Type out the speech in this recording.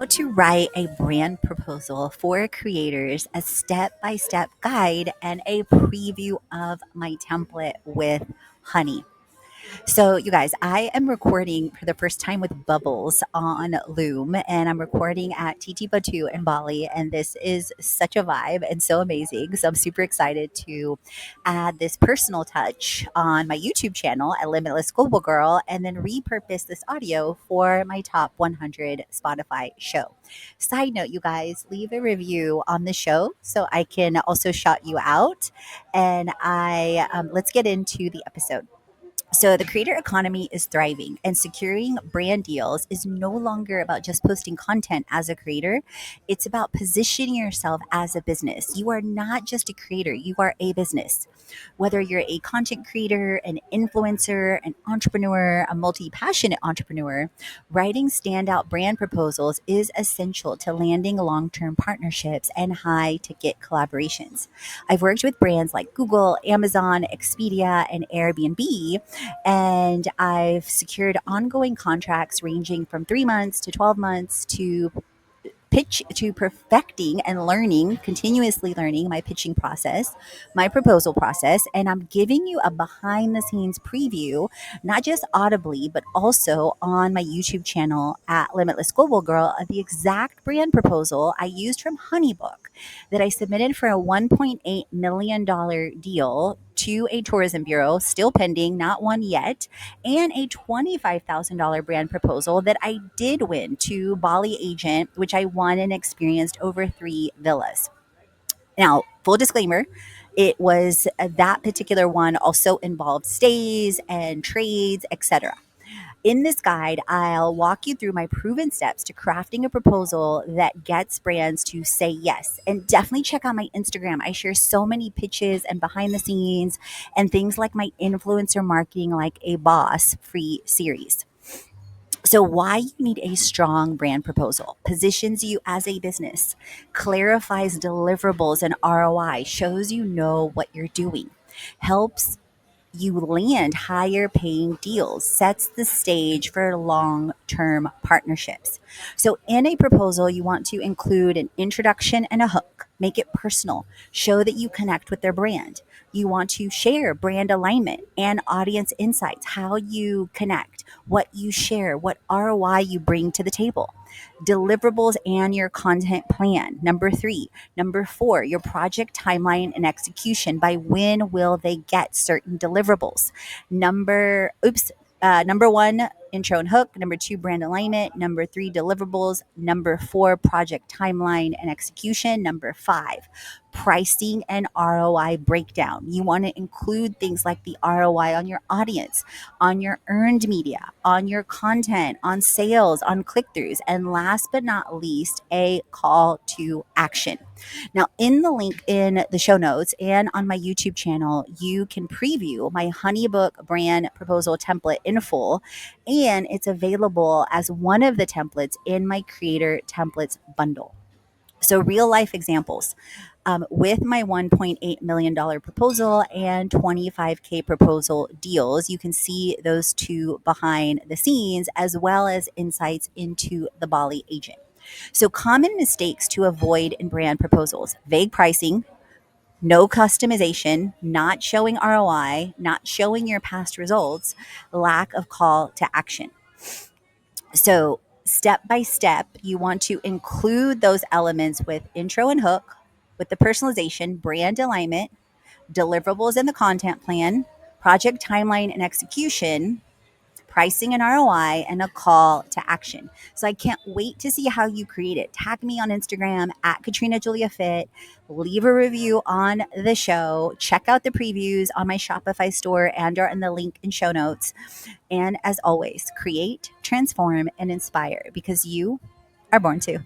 How to write a brand proposal for creators, a step by step guide, and a preview of my template with Honey. So, you guys, I am recording for the first time with Bubbles on Loom, and I'm recording at TT Batu in Bali. And this is such a vibe and so amazing. So, I'm super excited to add this personal touch on my YouTube channel at Limitless Global Girl and then repurpose this audio for my top 100 Spotify show. Side note, you guys, leave a review on the show so I can also shout you out. And let's get into the episode. So the creator economy is thriving, and securing brand deals is no longer about just posting content as a creator. It's about positioning yourself as a business. You are not just a creator, you are a business. Whether you're a content creator, an influencer, an entrepreneur, a multi-passionate entrepreneur, writing standout brand proposals is essential to landing long-term partnerships and high-ticket collaborations. I've worked with brands like Google, Amazon, Expedia, and Airbnb, and I've secured ongoing contracts ranging from 3 months to 12 months to perfecting and learning, continuously learning my pitching process, my proposal process. And I'm giving you a behind the scenes preview, not just audibly, but also on my YouTube channel at Limitless Global Girl, of the exact brand proposal I used from Honeybook that I submitted for a $1.8 million deal to a tourism bureau, still pending, not one yet, and a $25,000 brand proposal that I did win to Bali Agent, which I won and experienced over 3 villas. Now, full disclaimer, it was that particular one also involved stays and trades, etc. In this guide, I'll walk you through my proven steps to crafting a proposal that gets brands to say yes. And definitely check out my Instagram. I share so many pitches and behind the scenes and things like my influencer marketing like a boss free series. So, why you need a strong brand proposal positions you as a business, clarifies deliverables and ROI, shows you know what you're doing, helps you land higher paying deals, sets the stage for long term partnerships. So, in a proposal, you want to include an introduction and a hook, make it personal, show that you connect with their brand. You want to share brand alignment and audience insights, how you connect, what you share, what ROI you bring to the table, deliverables and your content plan. Number three. Number four, your project timeline and execution. By when will they get certain deliverables? Number one, intro and hook. Number two, brand alignment. Number three, deliverables. Number four, project timeline and execution. Number five, pricing and ROI breakdown. You want to include things like the ROI on your audience, on your earned media, on your content, on sales, on click throughs, and last but not least, a call to action. Now, in the link in the show notes and on my YouTube channel, you can preview my Honeybook brand proposal template in full, and it's available as one of the templates in my Creator Templates bundle. So, real life examples. With my $1.8 million proposal and 25K proposal deals, you can see those two behind the scenes as well as insights into the Bali agent. So, common mistakes to avoid in brand proposals: vague pricing, no customization, not showing ROI, not showing your past results, lack of call to action. So, step by step, you want to include those elements with intro and hook, with the personalization, brand alignment, deliverables in the content plan, project timeline and execution, pricing and ROI, and a call to action. So I can't wait to see how you create it. Tag me on Instagram at Katrina Julia Fit. Leave a review on the show. Check out the previews on my Shopify store and or in the link in show notes. And as always, create, transform, and inspire because you are born to.